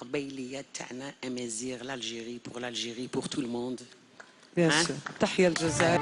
القبيليه تاعنا امازيغ l'Algérie pour l'Algérie pour tout le monde. بيان سور. تحيه للجزائر.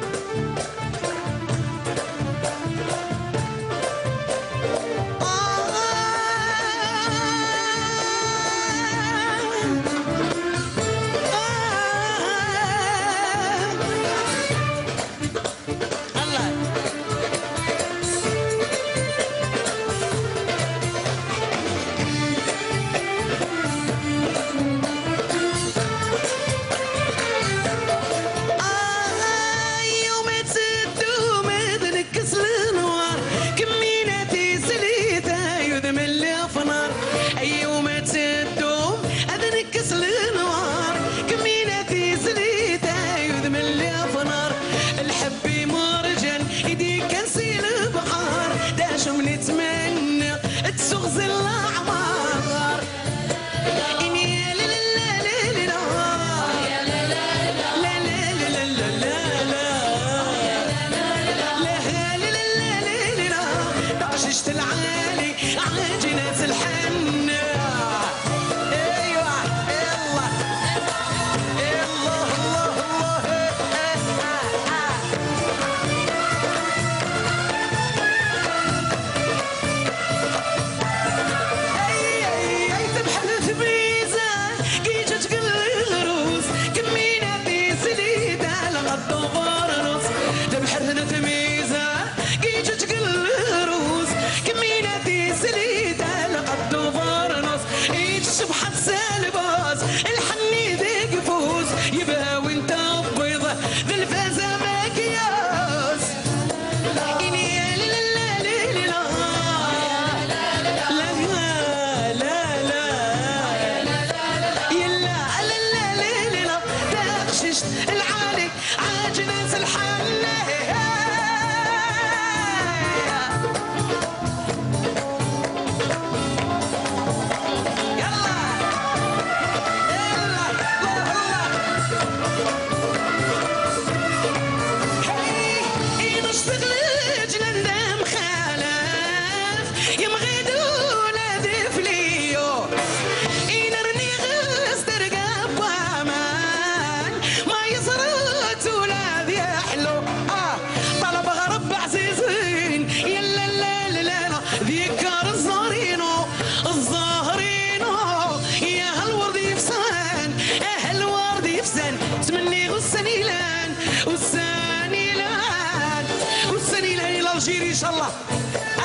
الجيري ان شاء الله.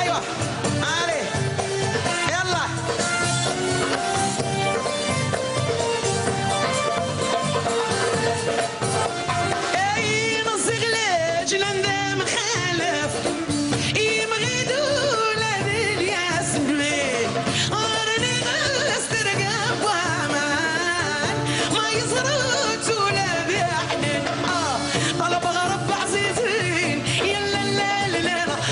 ايوه عليه يلا. اي نص غلاج لندم خالف اي مغيدو لهذه الياسمين ارني استرقب وامان ما يزرط ولا بيحنن طلب غرب عزيزين يلا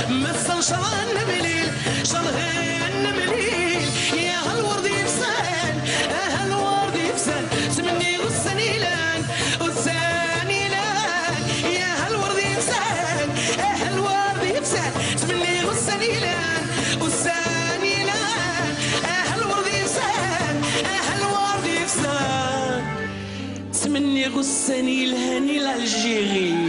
مسا شران بليل شرهن بليل يا هالورد يفسان هالورد يفسان سمني والسنيلان والسنيلان يا هالورد يفسان هالورد يفسان سمني والسنيلان والسنيلان هالورد يفسان هالورد يفسان سمني والسنيلان الألجيري